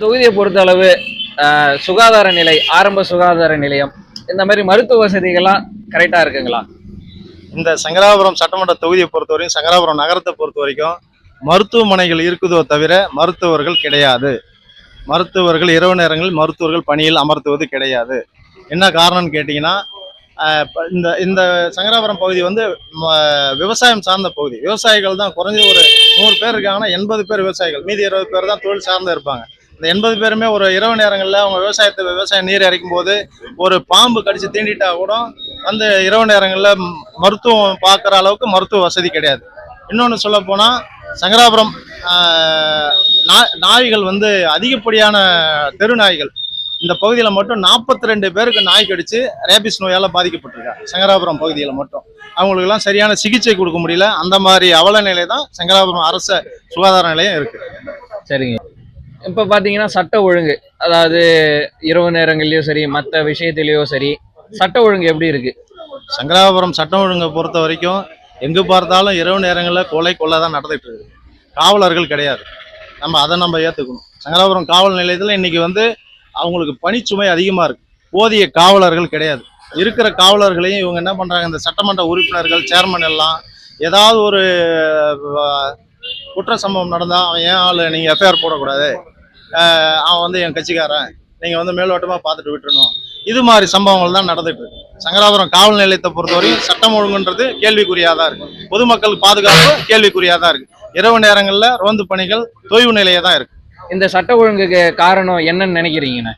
தொகுதியை பொறுத்தளவு சுகாதார நிலை, ஆரம்ப சுகாதார நிலையம் இந்த மாதிரி மருத்துவ வசதிகள்லாம் கரெக்டா இருக்குங்களா? இந்த சங்கராபுரம் சட்டமன்ற தொகுதியை பொறுத்தவரைக்கும், சங்கராபுரம் நகரத்தை பொறுத்த வரைக்கும் மருத்துவமனைகள் இருக்குதோ தவிர மருத்துவர்கள் கிடையாது. மருத்துவர்கள் இரவு நேரங்களில் மருத்துவர்கள் பணியில் அமர்த்துவது கிடையாது. என்ன காரணம்னு கேட்டிங்கன்னா, இந்த இந்த சங்கராபுரம் பகுதி வந்து விவசாயம் சார்ந்த பகுதி. விவசாயிகள் தான் குறைஞ்ச ஒரு 100 பேர் இருக்காங்கன்னா 80 பேர் விவசாயிகள், மீதி 20 பேர் தான் தொழில் சார்ந்து இருப்பாங்க. இந்த 80 பேருமே ஒரு இரவு நேரங்களில் அவங்க விவசாயம் நீர் இறைக்கும் போது ஒரு பாம்பு கடிச்சு தீண்டிட்டா கூட அந்த இரவு நேரங்களில் மருத்துவம் பார்க்குற அளவுக்கு மருத்துவ வசதி கிடையாது. இன்னொன்று சொல்ல போனால் சங்கராபுரம் நாய்கள் வந்து அதிகப்படியான தெரு நாய்கள். இந்த பகுதியில் மட்டும் 42 பேருக்கு நாய் கடிச்சு ரேபிஸ் நோயால் பாதிக்கப்பட்டிருக்காங்க சங்கராபுரம் பகுதியில் மட்டும். அவங்களுக்கெல்லாம் சரியான சிகிச்சை கொடுக்க முடியல. அந்த மாதிரி அவல நிலை தான் சங்கராபுரம் அரசு சுகாதார நிலையம் இருக்கு. சரிங்க. இப்போ பார்த்தீங்கன்னா சட்ட ஒழுங்கு, அதாவது இரவு நேரங்கள்லையும் சரி மற்ற விஷயத்திலையோ சரி, சட்ட ஒழுங்கு எப்படி இருக்கு? சங்கராபுரம் சட்ட ஒழுங்கை பொறுத்த வரைக்கும் எங்கு பார்த்தாலும் இரவு நேரங்களில் கொலை தான் நடந்துட்டு இருக்கு. காவலர்கள் கிடையாது. அதை ஏற்றுக்கணும். சங்கராபுரம் காவல் நிலையத்தில் இன்னைக்கு வந்து அவங்களுக்கு பணிச்சுமை அதிகமாக இருக்கு. போதிய காவலர்கள் கிடையாது. இருக்கிற காவலர்களையும் இவங்க என்ன பண்ணுறாங்க, இந்த சட்டமன்ற உறுப்பினர்கள் சேர்மன் எல்லாம் ஏதாவது ஒரு குற்ற சம்பவம் நடந்தால் அவன் ஏன் ஆள் நீங்கள் எஃப்ஐஆர் போடக்கூடாது, அவன் வந்து என் கட்சிக்காரன், நீங்கள் வந்து மேலோட்டமாக பார்த்துட்டு விட்டுறணும், இது மாதிரி சம்பவங்கள் தான் நடந்துட்டு இருக்கு. சங்கராபுரம் காவல் நிலையத்தை பொறுத்தவரையும் சட்டம் ஒழுங்குன்றது கேள்விக்குறியாக தான் இருக்கு. பொதுமக்கள் பாதுகாப்பு கேள்விக்குறியாக தான் இருக்கு. இரவு நேரங்களில் ரோந்து பணிகள் தொய்வு நிலையே தான் இருக்கு. இந்த சட்ட ஒழுங்குக்கு காரணம் என்னன்னு நினைக்கிறீங்கண்ணே?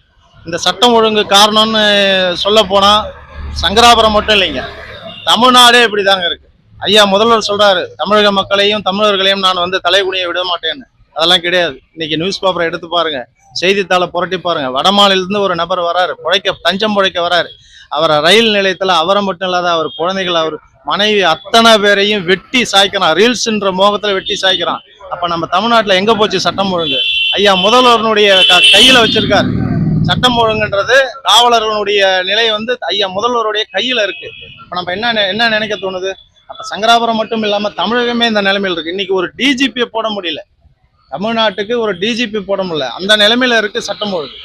இந்த சட்டம் ஒழுங்கு காரணம்னு சொல்ல போனா சங்கராபுரம் மட்டும் இல்லைங்க, தமிழ்நாடே இப்படிதாங்க இருக்கு. ஐயா முதல்வர் சொல்றாரு, தமிழக மக்களையும் தமிழர்களையும் நான் வந்து தலைகுனிய விட மாட்டேன்னு. அதெல்லாம் கிடையாது. இன்னைக்கு நியூஸ் பேப்பரை எடுத்து பாருங்க, செய்தித்தாளை புரட்டி பாருங்க. வடமாநிலத்திலிருந்து ஒரு நபர் வராரு, தஞ்சம் பிழைக்க வராரு. அவரை ரயில் நிலையத்துல அவரை மட்டும் இல்லாத அவர் குழந்தைகள், அவர் மனைவி அத்தனை பேரையும் வெட்டி சாய்க்கிறான். ரீல்ஸ்ன்ற மோகத்துல வெட்டி சாய்க்கிறான். அப்ப நம்ம தமிழ்நாட்டுல எங்க போச்சு சட்டம் ஒழுங்கு? ஐயா முதல்வருடைய கையில வச்சிருக்காரு சட்டம் ஒழுங்குன்றது. காவலர்களுடைய நிலை வந்து ஐயா முதல்வருடைய கையில இருக்கு. இப்ப நம்ம என்ன நினைக்க தோணுது, அப்ப சங்கராபுரம் மட்டும் இல்லாம தமிழகமே இந்த நிலைமையில் இருக்கு. இன்னைக்கு ஒரு டிஜிபியை போட முடியல, தமிழ்நாட்டுக்கு ஒரு டிஜிபி போட முடியல, அந்த நிலைமையில இருக்கு சட்டம் ஒழுங்கு.